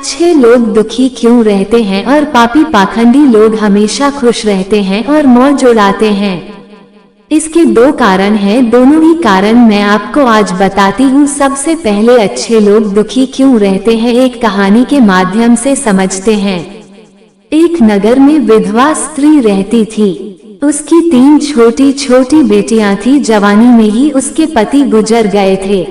अच्छे लोग दुखी क्यों रहते हैं और पापी पाखंडी लोग हमेशा खुश रहते हैं और मौज उड़ाते हैं? इसके दो कारण हैं। दोनों ही कारण मैं आपको आज बताती हूँ। सबसे पहले अच्छे लोग दुखी क्यों रहते हैं एक कहानी के माध्यम से समझते हैं। एक नगर में विधवा स्त्री रहती थी। उसकी 3 छोटी छोटी बेटियां थी। जवानी में ही उसके पति गुजर गए थे।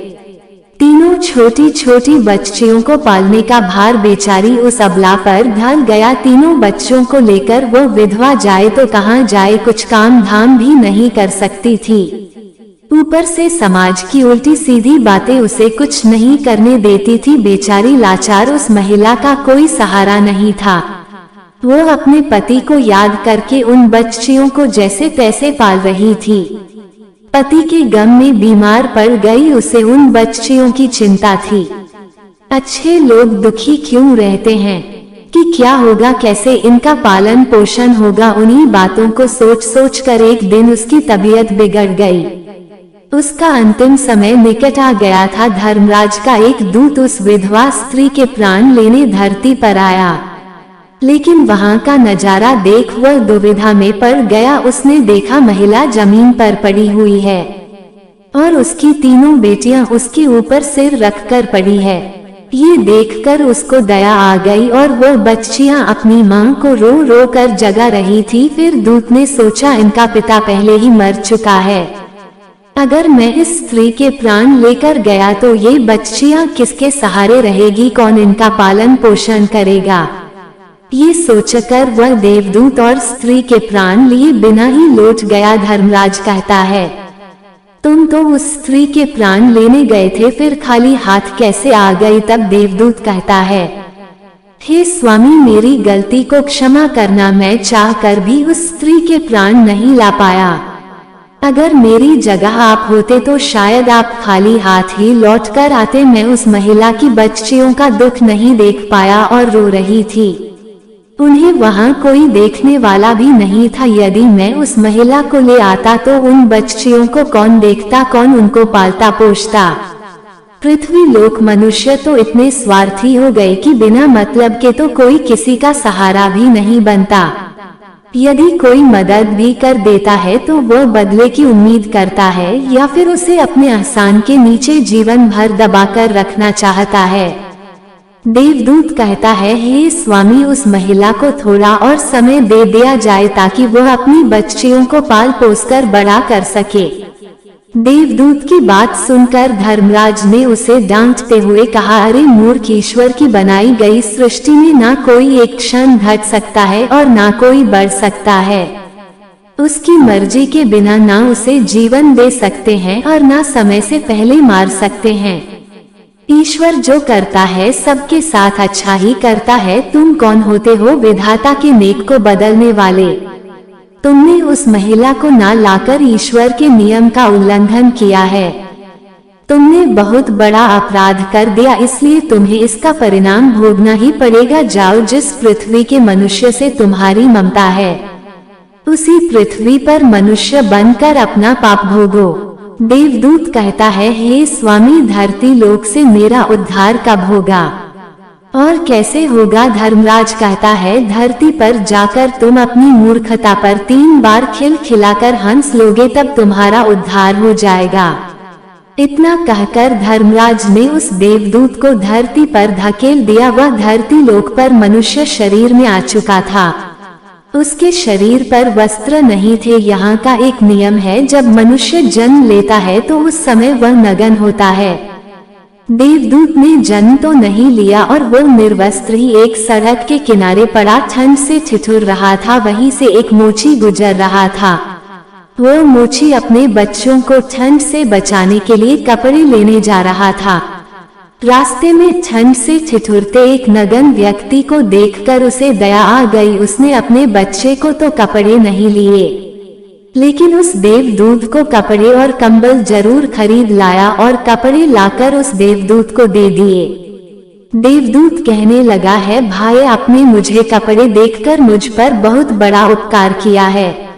तीनों छोटी छोटी बच्चियों को पालने का भार बेचारी उस अबला पर ढल गया। तीनों बच्चों को लेकर वो विधवा जाए तो कहाँ जाए, कुछ काम धाम भी नहीं कर सकती थी। ऊपर से समाज की उल्टी सीधी बातें उसे कुछ नहीं करने देती थी। बेचारी लाचार उस महिला का कोई सहारा नहीं था। वो अपने पति को याद करके उन बच्चियों को जैसे तैसे पाल रही थी। पति के गम में बीमार पड़ गई। उसे उन बच्चियों की चिंता थी। अच्छे लोग दुखी क्यों रहते हैं कि क्या होगा, कैसे इनका पालन पोषण होगा। उन्हीं बातों को सोच सोच कर एक दिन उसकी तबीयत बिगड़ गई। उसका अंतिम समय निकट आ गया था। धर्मराज का एक दूत उस विधवा स्त्री के प्राण लेने धरती पर आया, लेकिन वहां का नजारा देख वह दुविधा में पड़ गया। उसने देखा महिला जमीन पर पड़ी हुई है और उसकी तीनों बेटियां उसके ऊपर सिर रखकर पड़ी है। ये देखकर उसको दया आ गई और वह बच्चियां अपनी मां को रो रो कर जगा रही थी। फिर दूत ने सोचा, इनका पिता पहले ही मर चुका है। अगर मैं इस स्त्री के प्राण लेकर गया तो ये बच्चियां किसके सहारे रहेगी, कौन इनका पालन पोषण करेगा। ये सोचकर वह देवदूत और स्त्री के प्राण लिए बिना ही लौट गया। धर्मराज कहता है, तुम तो उस स्त्री के प्राण लेने गए थे, फिर खाली हाथ कैसे आ गई। तब देवदूत कहता है, हे स्वामी, मेरी गलती को क्षमा करना। मैं चाहकर भी उस स्त्री के प्राण नहीं ला पाया। अगर मेरी जगह आप होते तो शायद आप खाली हाथ ही लौट कर आते। मैं उस महिला की बच्चियों का दुख नहीं देख पाया और रो रही थी। उन्हें वहां कोई देखने वाला भी नहीं था। यदि मैं उस महिला को ले आता तो उन बच्चियों को कौन देखता, कौन उनको पालता पोषता। पृथ्वी लोक मनुष्य तो इतने स्वार्थी हो गए कि बिना मतलब के तो कोई किसी का सहारा भी नहीं बनता। यदि कोई मदद भी कर देता है तो वह बदले की उम्मीद करता है या फिर उसे अपने एहसान के नीचे जीवन भर दबाकर रखना चाहता है। देवदूत कहता है, हे स्वामी, उस महिला को थोड़ा और समय दे दिया जाए ताकि वह अपनी बच्चियों को पाल पोस कर बड़ा कर सके। देवदूत की बात सुनकर धर्मराज ने उसे डांटते हुए कहा, अरे मूर्ख, ईश्वर की बनाई गई सृष्टि में ना कोई एक क्षण घट सकता है और ना कोई बढ़ सकता है। उसकी मर्जी के बिना ना उसे जीवन दे सकते हैं और ना समय से पहले मार सकते हैं। ईश्वर जो करता है सबके साथ अच्छा ही करता है। तुम कौन होते हो विधाता के नेक को बदलने वाले। तुमने उस महिला को ना लाकर ईश्वर के नियम का उल्लंघन किया है। तुमने बहुत बड़ा अपराध कर दिया, इसलिए तुम्हें इसका परिणाम भोगना ही पड़ेगा। जाओ, जिस पृथ्वी के मनुष्य से तुम्हारी ममता है उसी पृथ्वी पर मनुष्य बनकर अपना पाप भोगो। देवदूत कहता है, हे स्वामी, धरती लोक से मेरा उद्धार कब होगा और कैसे होगा। धर्मराज कहता है, धरती पर जाकर तुम अपनी मूर्खता पर 3 बार खिलखिलाकर हंस लोगे, तब तुम्हारा उद्धार हो जाएगा। इतना कहकर धर्मराज ने उस देवदूत को धरती पर धकेल दिया। वह धरती लोक पर मनुष्य शरीर में आ चुका था। उसके शरीर पर वस्त्र नहीं थे। यहाँ का एक नियम है, जब मनुष्य जन्म लेता है तो उस समय वह नग्न होता है। देवदूत ने जन्म तो नहीं लिया और वह निर्वस्त्र ही एक सड़क के किनारे पड़ा ठंड से ठिठुर रहा था। वहीं से एक मोची गुजर रहा था। वह मोची अपने बच्चों को ठंड से बचाने के लिए कपड़े लेने जा रहा था। रास्ते में ठंड से ठिठुरते एक नग्न व्यक्ति को देखकर उसे दया आ गई। उसने अपने बच्चे को तो कपड़े नहीं लिए, लेकिन उस देवदूत को कपड़े और कंबल जरूर खरीद लाया और कपड़े लाकर उस देवदूत को दे दिए। देवदूत कहने लगा है, भाई, आपने मुझे कपड़े देकर मुझ पर बहुत बड़ा उपकार किया है,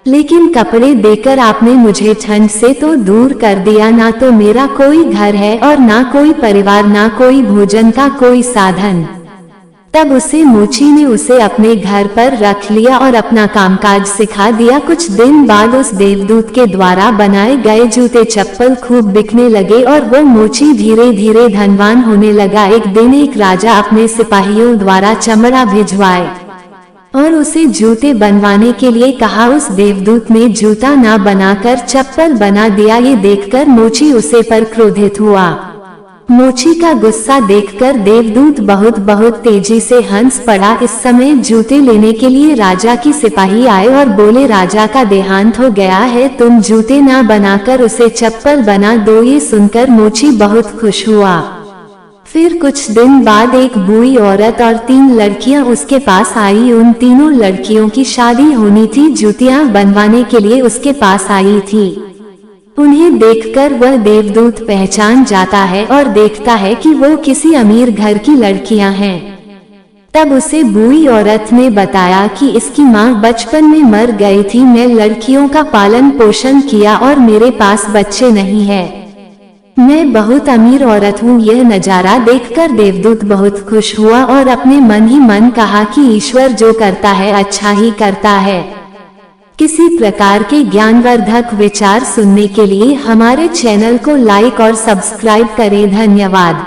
लेकिन कपड़े देकर आपने मुझे ठंड से तो दूर कर दिया। ना तो मेरा कोई घर है और ना कोई परिवार, ना कोई भोजन का कोई साधन। तब उसे मोची ने उसे अपने घर पर रख लिया और अपना कामकाज सिखा दिया। कुछ दिन बाद उस देवदूत के द्वारा बनाए गए जूते चप्पल खूब बिकने लगे और वो मोची धीरे धीरे धनवान होने लगा। एक दिन एक राजा अपने सिपाहियों द्वारा चमड़ा भिजवाए और उसे जूते बनवाने के लिए कहा। उस देवदूत ने जूता ना बनाकर चप्पल बना दिया। ये देखकर मोची उसे पर क्रोधित हुआ। मोची का गुस्सा देखकर देवदूत बहुत तेजी से हंस पड़ा। इस समय जूते लेने के लिए राजा की सिपाही आए और बोले, राजा का देहांत हो गया है, तुम जूते ना बनाकर उसे चप्पल बना दो। ये सुनकर मोची बहुत खुश हुआ। फिर कुछ दिन बाद एक बूढ़ी औरत और 3 लड़कियां उसके पास आई। उन तीनों लड़कियों की शादी होनी थी, जूतियां बनवाने के लिए उसके पास आई थी। उन्हें देखकर वह देवदूत पहचान जाता है और देखता है कि वो किसी अमीर घर की लड़कियां हैं। तब उसे बूढ़ी औरत ने बताया कि इसकी माँ बचपन में मर गई थी, मैं लड़कियों का पालन पोषण किया और मेरे पास बच्चे नहीं है, मैं बहुत अमीर औरत हूँ। यह नजारा देखकर देवदूत बहुत खुश हुआ और अपने मन ही मन कहा कि ईश्वर जो करता है अच्छा ही करता है। किसी प्रकार के ज्ञानवर्धक विचार सुनने के लिए हमारे चैनल को लाइक और सब्सक्राइब करें। धन्यवाद।